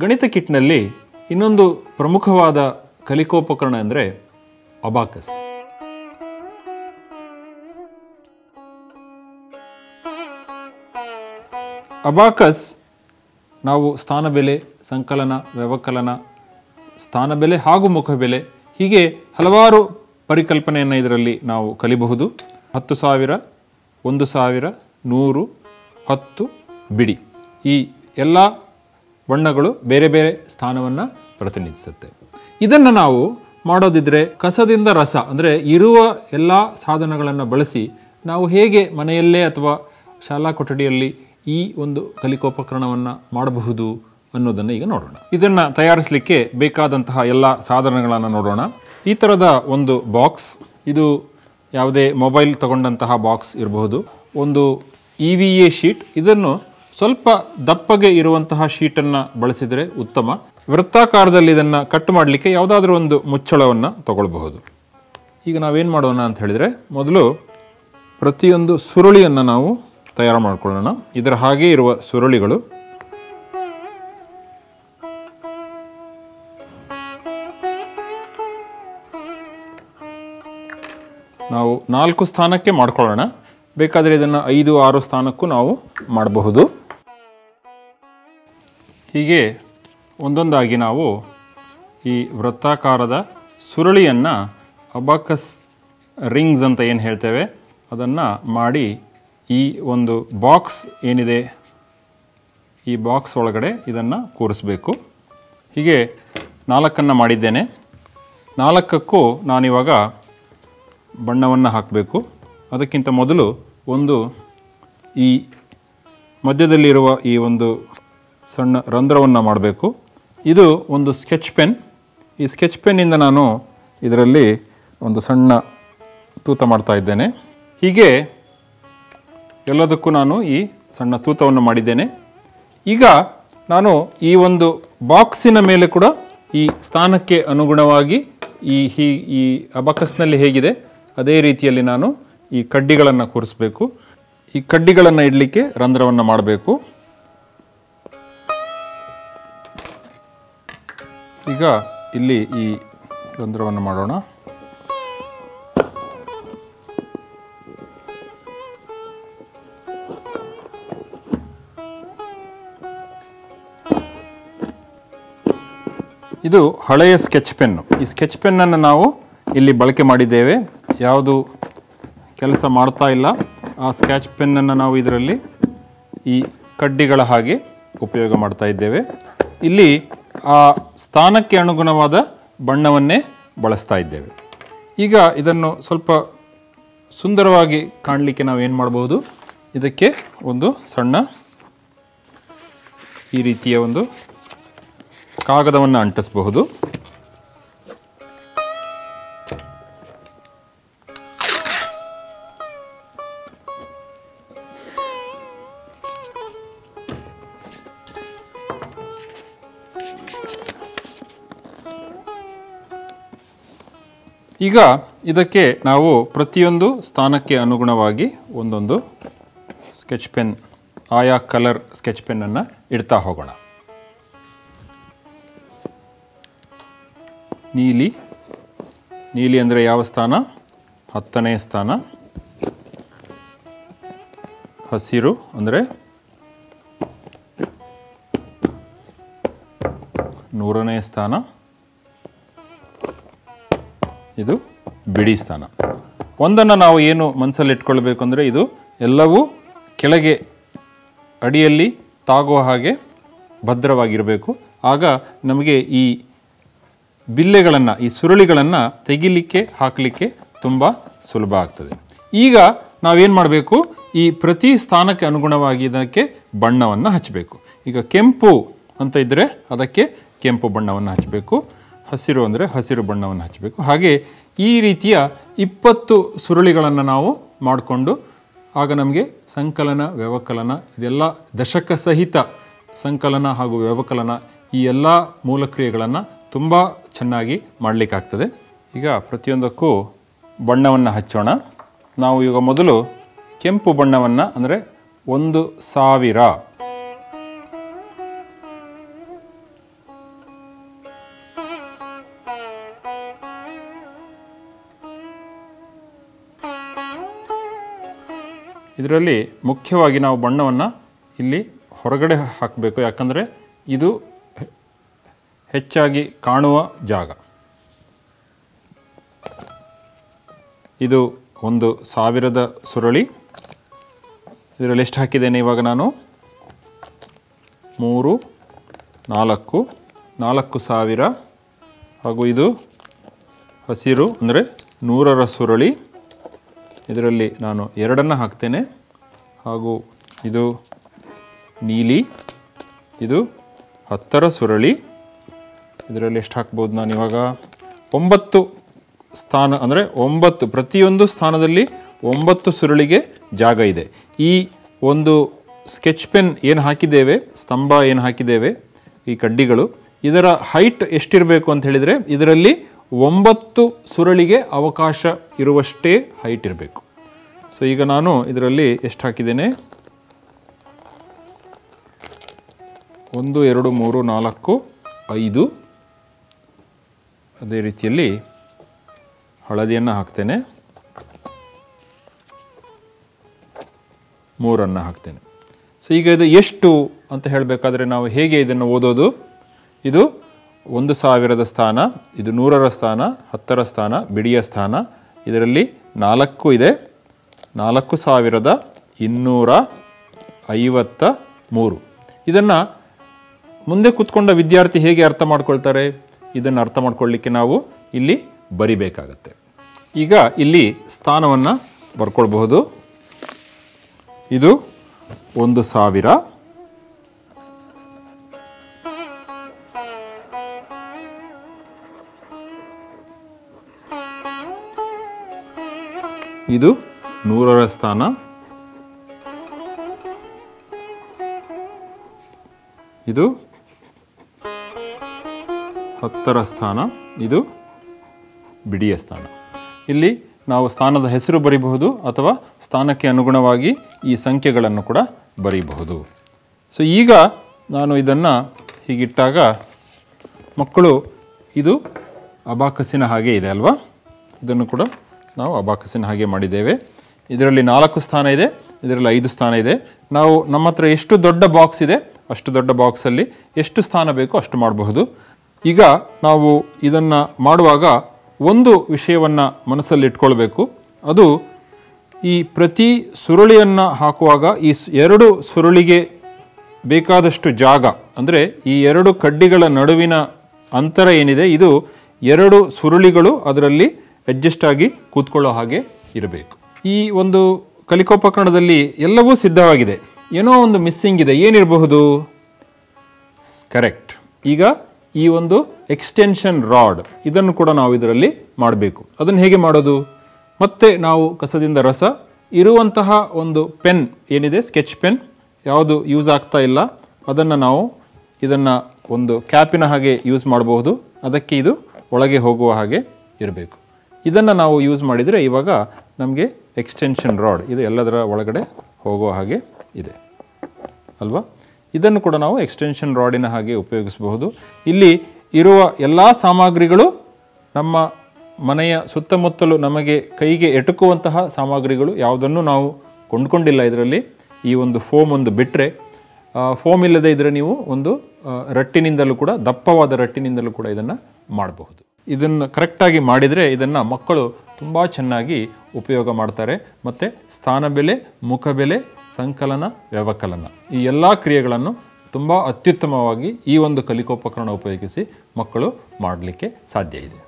ಗಣಿತ ಕಿಟ್ನಲ್ಲಿ ಇನ್ನೊಂದು ಪ್ರಮುಖವಾದ ಕಲಿಕೋಪಕರಣ ಅಂದರೆ ಅಬಾಕಸ್. ಅಬಾಕಸ್ ನಾವು ಸ್ಥಾನಬೆಲೆ, ಸಂಕಲನ, ವ್ಯವಕಲನ, ಸ್ಥಾನಬೆಲೆ ಹಾಗೂ ಮುಖಬೆಲೆ ಹೀಗೆ ಹಲವಾರು ಪರಿಕಲ್ಪನೆಯನ್ನು ಇದರಲ್ಲಿ ನಾವು ಕಲಿಬಹುದು. 10,000, 1,000, 100, 10 ಬಿಡಿ, ಈ ಎಲ್ಲ ಬಣ್ಣಗಳು ಬೇರೆ ಬೇರೆ ಸ್ಥಾನವನ್ನು ಪ್ರತಿನಿಧಿಸುತ್ತೆ. ಇದನ್ನು ನಾವು ಮಾಡೋದಿದ್ರೆ ಕಸದಿಂದ ರಸ ಅಂದರೆ ಇರುವ ಎಲ್ಲ ಸಾಧನಗಳನ್ನು ಬಳಸಿ ನಾವು ಹೇಗೆ ಮನೆಯಲ್ಲೇ ಅಥವಾ ಶಾಲಾ ಕೊಠಡಿಯಲ್ಲಿ ಈ ಒಂದು ಕಲಿಕೋಪಕರಣವನ್ನು ಮಾಡಬಹುದು ಅನ್ನೋದನ್ನು ಈಗ ನೋಡೋಣ. ಇದನ್ನು ತಯಾರಿಸಲಿಕ್ಕೆ ಬೇಕಾದಂತಹ ಎಲ್ಲ ಸಾಧನಗಳನ್ನು ನೋಡೋಣ. ಈ ಥರದ ಒಂದು ಬಾಕ್ಸ್, ಇದು ಯಾವುದೇ ಮೊಬೈಲ್ ತಗೊಂಡಂತಹ ಬಾಕ್ಸ್ ಇರಬಹುದು. ಒಂದು EVA ಶೀಟ್, ಇದನ್ನು ಸ್ವಲ್ಪ ದಪ್ಪಗೆ ಇರುವಂತಹ ಶೀಟನ್ನು ಬಳಸಿದರೆ ಉತ್ತಮ. ವೃತ್ತಾಕಾರದಲ್ಲಿ ಇದನ್ನು ಕಟ್ ಮಾಡಲಿಕ್ಕೆ ಯಾವುದಾದ್ರೂ ಒಂದು ಮುಚ್ಚಳವನ್ನು ತಗೊಳ್ಬಹುದು. ಈಗ ನಾವೇನು ಮಾಡೋಣ ಅಂತ ಹೇಳಿದರೆ, ಮೊದಲು ಪ್ರತಿಯೊಂದು ಸುರುಳಿಯನ್ನು ನಾವು ತಯಾರು ಮಾಡಿಕೊಳ್ಳೋಣ. ಇದರ ಹಾಗೆ ಇರುವ ಸುರುಳಿಗಳು ನಾವು 4 ಸ್ಥಾನಕ್ಕೆ ಮಾಡ್ಕೊಳ್ಳೋಣ. ಬೇಕಾದರೆ ಇದನ್ನು 5-6 ಸ್ಥಾನಕ್ಕೂ ನಾವು ಮಾಡಬಹುದು. ಹೀಗೆ ಒಂದೊಂದಾಗಿ ನಾವು ಈ ವೃತ್ತಾಕಾರದ ಸುರುಳಿಯನ್ನು ಅಬಾಕಸ್ ರಿಂಗ್ಸ್ ಅಂತ ಏನು ಹೇಳ್ತೇವೆ ಅದನ್ನು ಮಾಡಿ ಈ ಒಂದು ಬಾಕ್ಸ್ ಏನಿದೆ ಈ ಬಾಕ್ಸ್ ಒಳಗಡೆ ಇದನ್ನು ಕೂರಿಸಬೇಕು. ಹೀಗೆ 4 ಮಾಡಿದ್ದೇನೆ. 4ಕ್ಕೂ ನಾನಿವಾಗ ಬಣ್ಣವನ್ನು ಹಾಕಬೇಕು. ಅದಕ್ಕಿಂತ ಮೊದಲು ಒಂದು ಈ ಮಧ್ಯದಲ್ಲಿರುವ ಈ ಒಂದು ಸಣ್ಣ ರಂಧ್ರವನ್ನು ಮಾಡಬೇಕು. ಇದು ಒಂದು ಸ್ಕೆಚ್ ಪೆನ್. ಈ ಸ್ಕೆಚ್ ಪೆನ್ನಿಂದ ನಾನು ಇದರಲ್ಲಿ ಒಂದು ಸಣ್ಣ ತೂತ ಮಾಡ್ತಾ ಇದ್ದೇನೆ. ಹೀಗೆ ಎಲ್ಲದಕ್ಕೂ ನಾನು ಈ ಸಣ್ಣ ತೂತವನ್ನು ಮಾಡಿದ್ದೇನೆ. ಈಗ ನಾನು ಈ ಒಂದು ಬಾಕ್ಸಿನ ಮೇಲೆ ಕೂಡ ಈ ಸ್ಥಾನಕ್ಕೆ ಅನುಗುಣವಾಗಿ ಈ ಅಬಾಕಸ್ನಲ್ಲಿ ಹೇಗಿದೆ ಅದೇ ರೀತಿಯಲ್ಲಿ ನಾನು ಈ ಕಡ್ಡಿಗಳನ್ನು ಕೂರಿಸಬೇಕು. ಈ ಕಡ್ಡಿಗಳನ್ನು ಇಡಲಿಕ್ಕೆ ರಂಧ್ರವನ್ನು ಮಾಡಬೇಕು. ಈಗ ಇಲ್ಲಿ ಈ ರಂಧ್ರವನ್ನು ಮಾಡೋಣ. ಇದು ಹಳೆಯ ಸ್ಕೆಚ್ ಪೆನ್ನು. ಈ ಸ್ಕೆಚ್ ಪೆನ್ನನ್ನು ನಾವು ಇಲ್ಲಿ ಬಳಕೆ ಮಾಡಿದ್ದೇವೆ. ಯಾವುದು ಕೆಲಸ ಮಾಡ್ತಾ ಇಲ್ಲ ಆ ಸ್ಕೆಚ್ ಪೆನ್ನನ್ನು ನಾವು ಇದರಲ್ಲಿ ಈ ಕಡ್ಡಿಗಳ ಹಾಗೆ ಉಪಯೋಗ ಮಾಡ್ತಾ ಇದ್ದೇವೆ. ಇಲ್ಲಿ ಆ ಸ್ಥಾನಕ್ಕೆ ಅನುಗುಣವಾದ ಬಣ್ಣವನ್ನೇ ಬಳಸ್ತಾ ಇದ್ದೇವೆ. ಈಗ ಇದನ್ನು ಸ್ವಲ್ಪ ಸುಂದರವಾಗಿ ಕಾಣಲಿಕ್ಕೆ ನಾವು ಏನು ಮಾಡಬಹುದು, ಇದಕ್ಕೆ ಒಂದು ಸಣ್ಣ ಈ ರೀತಿಯ ಒಂದು ಕಾಗದವನ್ನು ಅಂಟಿಸಬಹುದು. ಈಗ ಇದಕ್ಕೆ ನಾವು ಪ್ರತಿಯೊಂದು ಸ್ಥಾನಕ್ಕೆ ಅನುಗುಣವಾಗಿ ಒಂದೊಂದು ಸ್ಕೆಚ್ ಪೆನ್, ಆಯಾ ಕಲರ್ ಸ್ಕೆಚ್ ಪೆನ್ನನ್ನು ಇಡ್ತಾ ಹೋಗೋಣ. ನೀಲಿ, ನೀಲಿ ಅಂದರೆ ಯಾವ ಸ್ಥಾನ? 10ನೇ ಸ್ಥಾನ. ಹಸಿರು ಅಂದರೆ 100ನೇ ಸ್ಥಾನ. ಇದು ಬಿಡಿ ಸ್ಥಾನ. ಒಂದನ್ನು ನಾವು ಏನು ಮನಸ್ಸಲ್ಲಿ ಇಟ್ಕೊಳ್ಬೇಕು ಅಂದರೆ, ಇದು ಎಲ್ಲವೂ ಕೆಳಗೆ ಅಡಿಯಲ್ಲಿ ತಾಗುವ ಹಾಗೆ ಭದ್ರವಾಗಿರಬೇಕು. ಆಗ ನಮಗೆ ಈ ಬಿಲ್ಲೆಗಳನ್ನು, ಈ ಸುರುಳಿಗಳನ್ನು ತೆಗಿಲಿಕ್ಕೆ ಹಾಕಲಿಕ್ಕೆ ತುಂಬ ಸುಲಭ ಆಗ್ತದೆ. ಈಗ ನಾವೇನು ಮಾಡಬೇಕು, ಈ ಪ್ರತಿ ಸ್ಥಾನಕ್ಕೆ ಅನುಗುಣವಾಗಿ ಇದಕ್ಕೆ ಬಣ್ಣವನ್ನು ಹಚ್ಚಬೇಕು. ಈಗ ಕೆಂಪು ಅಂತ ಇದ್ದರೆ ಅದಕ್ಕೆ ಕೆಂಪು ಬಣ್ಣವನ್ನು ಹಚ್ಚಬೇಕು. ಹಸಿರು ಅಂದರೆ ಹಸಿರು ಬಣ್ಣವನ್ನು ಹಚ್ಚಬೇಕು. ಹಾಗೆ ಈ ರೀತಿಯ 20 ಸುರುಳಿಗಳನ್ನು ನಾವು ಮಾಡಿಕೊಂಡು ಆಗ ನಮಗೆ ಸಂಕಲನ, ವ್ಯವಕಲನ ಇದೆಲ್ಲ ದಶಕ ಸಹಿತ ಸಂಕಲನ ಹಾಗೂ ವ್ಯವಕಲನ ಈ ಎಲ್ಲ ಮೂಲಕ್ರಿಯೆಗಳನ್ನು ತುಂಬ ಚೆನ್ನಾಗಿ ಮಾಡಲಿಕ್ಕಾಗ್ತದೆ. ಈಗ ಪ್ರತಿಯೊಂದಕ್ಕೂ ಬಣ್ಣವನ್ನು ಹಚ್ಚೋಣ. ನಾವು ಈಗ ಮೊದಲು ಕೆಂಪು ಬಣ್ಣವನ್ನು ಅಂದರೆ 1,000 ಇದರಲ್ಲಿ ಮುಖ್ಯವಾಗಿ ನಾವು ಬಣ್ಣವನ್ನು ಇಲ್ಲಿ ಹೊರಗಡೆ ಹಾಕಬೇಕು, ಯಾಕಂದರೆ ಇದು ಹೆಚ್ಚಾಗಿ ಕಾಣುವ ಜಾಗ. ಇದು 1000 ಸುರಳಿ. ಇದರಲ್ಲಿ ಎಷ್ಟು ಹಾಕಿದ್ದೇನೆ ಇವಾಗ ನಾನು? 3, 4, 4000. ಹಾಗೂ ಇದು ಹಸಿರು ಅಂದರೆ 100ರ ಸುರಳಿ. ಇದರಲ್ಲಿ ನಾನು 2 ಹಾಕ್ತೇನೆ. ಹಾಗೂ ಇದು ನೀಲಿ, ಇದು 10ರ ಸುರಳಿ. ಇದರಲ್ಲಿ ಎಷ್ಟು ಹಾಕ್ಬೋದು ನಾನು ಇವಾಗ? 9 ಸ್ಥಾನ, ಅಂದರೆ 9, ಪ್ರತಿಯೊಂದು ಸ್ಥಾನದಲ್ಲಿ 9 ಸುರುಳಿಗೆ ಜಾಗ ಇದೆ. ಈ ಒಂದು ಸ್ಕೆಚ್ ಪೆನ್ ಏನು ಹಾಕಿದ್ದೇವೆ, ಸ್ತಂಭ ಏನು ಹಾಕಿದ್ದೇವೆ, ಈ ಕಡ್ಡಿಗಳು, ಇದರ ಹೈಟ್ ಎಷ್ಟಿರಬೇಕು ಅಂತ ಹೇಳಿದರೆ ಇದರಲ್ಲಿ 9 ಸುರಳಿಗೆ ಅವಕಾಶ ಇರುವಷ್ಟೇ ಹೈಟ್ ಇರಬೇಕು. ಸೊ ಈಗ ನಾನು ಇದರಲ್ಲಿ ಎಷ್ಟು ಹಾಕಿದ್ದೇನೆ? 1, 2, 3, 4, 5. ಅದೇ ರೀತಿಯಲ್ಲಿ ಹಳದಿಯನ್ನು ಹಾಕ್ತೇನೆ, 3 ಹಾಕ್ತೇನೆ. ಸೊ ಈಗ ಇದು ಎಷ್ಟು ಅಂತ ಹೇಳಬೇಕಾದ್ರೆ ನಾವು ಹೇಗೆ ಇದನ್ನು ಓದೋದು? ಇದು 1000ದ ಸ್ಥಾನ, ಇದು 100ರ ಸ್ಥಾನ, 10ರ ಸ್ಥಾನ, ಬಿಡಿಯ ಸ್ಥಾನ. ಇದರಲ್ಲಿ 4 ಇದೆ, 4253. ಇದನ್ನು ಮುಂದೆ ಕೂತ್ಕೊಂಡ ವಿದ್ಯಾರ್ಥಿ ಹೇಗೆ ಅರ್ಥ ಮಾಡ್ಕೊಳ್ತಾರೆ? ಇದನ್ನು ಅರ್ಥ ಮಾಡ್ಕೊಳ್ಳಿಕ್ಕೆ ನಾವು ಇಲ್ಲಿ ಬರಿಬೇಕಾಗತ್ತೆ. ಈಗ ಇಲ್ಲಿ ಸ್ಥಾನವನ್ನು ಬರ್ಕೊಳ್ಬಹುದು. ಇದು 1000, ಇದು 100ರ ಸ್ಥಾನ, ಇದು 10ರ ಸ್ಥಾನ, ಇದು ಬಿಡಿಯ ಸ್ಥಾನ. ಇಲ್ಲಿ ನಾವು ಸ್ಥಾನದ ಹೆಸರು ಬರೀಬಹುದು ಅಥವಾ ಸ್ಥಾನಕ್ಕೆ ಅನುಗುಣವಾಗಿ ಈ ಸಂಖ್ಯೆಗಳನ್ನು ಕೂಡ ಬರೀಬಹುದು. ಸೊ ಈಗ ನಾನು ಇದನ್ನು ಹೀಗಿಟ್ಟಾಗ ಮಕ್ಕಳು ಇದು ಅಬಾಕಸಿನ ಹಾಗೆ ಇದೆ ಅಲ್ವಾ? ಇದನ್ನು ಕೂಡ ನಾವು ಅಬಾಕಸಿನ ಹಾಗೆ ಮಾಡಿದ್ದೇವೆ. ಇದರಲ್ಲಿ 4 ಸ್ಥಾನ ಇದೆ, ಇದರಲ್ಲಿ 5 ಸ್ಥಾನ ಇದೆ. ನಾವು ನಮ್ಮ ಹತ್ರ ಎಷ್ಟು ದೊಡ್ಡ ಬಾಕ್ಸ್ ಇದೆ ಅಷ್ಟು ದೊಡ್ಡ ಬಾಕ್ಸಲ್ಲಿ ಎಷ್ಟು ಸ್ಥಾನ ಬೇಕೋ ಅಷ್ಟು ಮಾಡಬಹುದು. ಈಗ ನಾವು ಇದನ್ನು ಮಾಡುವಾಗ ಒಂದು ವಿಷಯವನ್ನು ಮನಸ್ಸಲ್ಲಿ ಇಟ್ಕೊಳ್ಬೇಕು. ಅದು ಈ ಪ್ರತಿ ಸುರುಳಿಯನ್ನು ಹಾಕುವಾಗ ಈ 2 ಸುರುಳಿಗೆ ಬೇಕಾದಷ್ಟು ಜಾಗ, ಅಂದರೆ ಈ 2 ಕಡ್ಡಿಗಳ ನಡುವಿನ ಅಂತರ ಏನಿದೆ ಇದು 2 ಸುರುಳಿಗಳು ಅದರಲ್ಲಿ ಅಡ್ಜಸ್ಟ್ ಆಗಿ ಕೂತ್ಕೊಳ್ಳೋ ಹಾಗೆ ಇರಬೇಕು. ಈ ಒಂದು ಕಲಿಕೋಪಕರಣದಲ್ಲಿ ಎಲ್ಲವೂ ಸಿದ್ಧವಾಗಿದೆ, ಏನೋ ಒಂದು ಮಿಸ್ಸಿಂಗ್ ಇದೆ. ಏನಿರಬಹುದು? ಕರೆಕ್ಟ್. ಈಗ ಈ ಒಂದು ಎಕ್ಸ್ಟೆನ್ಷನ್ ರಾಡ್ ಇದನ್ನು ಕೂಡ ನಾವು ಇದರಲ್ಲಿ ಮಾಡಬೇಕು. ಅದನ್ನು ಹೇಗೆ ಮಾಡೋದು? ಮತ್ತೆ ನಾವು ಕಸದಿಂದ ರಸ ಇರುವಂತಹ ಒಂದು ಪೆನ್ ಏನಿದೆ, ಸ್ಕೆಚ್ ಪೆನ್, ಯಾವುದು ಯೂಸ್ ಆಗ್ತಾ ಇಲ್ಲ ಅದನ್ನು ನಾವು ಇದನ್ನು ಒಂದು ಕ್ಯಾಪಿನ ಹಾಗೆ ಯೂಸ್ ಮಾಡಬಹುದು. ಅದಕ್ಕೆ ಇದು ಒಳಗೆ ಹೋಗುವ ಹಾಗೆ ಇರಬೇಕು. ಇದನ್ನು ನಾವು ಯೂಸ್ ಮಾಡಿದರೆ ಇವಾಗ ನಮಗೆ ಎಕ್ಸ್ಟೆನ್ಷನ್ ರಾಡ್ ಇದು ಎಲ್ಲದರ ಒಳಗಡೆ ಹೋಗುವ ಹಾಗೆ ಇದೆ ಅಲ್ವಾ? ಇದನ್ನು ಕೂಡ ನಾವು ಎಕ್ಸ್ಟೆನ್ಷನ್ ರಾಡಿನ ಹಾಗೆ ಉಪಯೋಗಿಸಬಹುದು. ಇಲ್ಲಿ ಇರುವ ಎಲ್ಲ ಸಾಮಗ್ರಿಗಳು ನಮ್ಮ ಮನೆಯ ಸುತ್ತಮುತ್ತಲು ನಮಗೆ ಕೈಗೆ ಎಟುಕುವಂತಹ ಸಾಮಗ್ರಿಗಳು, ಯಾವುದನ್ನು ನಾವು ಕೊಂಡ್ಕೊಂಡಿಲ್ಲ. ಇದರಲ್ಲಿ ಈ ಒಂದು ಫೋಮ್ ಒಂದು ಬಿಟ್ಟರೆ, ಫೋಮ್ ಇಲ್ಲದೆ ಇದ್ದರೆ ನೀವು ಒಂದು ರಟ್ಟಿನಿಂದಲೂ ಕೂಡ, ದಪ್ಪವಾದ ರಟ್ಟಿನಿಂದಲೂ ಕೂಡ ಇದನ್ನು ಮಾಡಬಹುದು. ಇದನ್ನು ಕರೆಕ್ಟಾಗಿ ಮಾಡಿದರೆ ಇದನ್ನು ಮಕ್ಕಳು ತುಂಬ ಚೆನ್ನಾಗಿ ಉಪಯೋಗ ಮಾಡ್ತಾರೆ. ಮತ್ತು ಸ್ಥಾನ ಬೆಲೆ, ಮುಖ ಬೆಲೆ, ಸಂಕಲನ, ವ್ಯವಕಲನ ಈ ಎಲ್ಲ ಕ್ರಿಯೆಗಳನ್ನು ತುಂಬ ಅತ್ಯುತ್ತಮವಾಗಿ ಈ ಒಂದು ಕಲಿಕೋಪಕರಣ ಉಪಯೋಗಿಸಿ ಮಕ್ಕಳು ಮಾಡಲಿಕ್ಕೆ ಸಾಧ್ಯ ಇದೆ.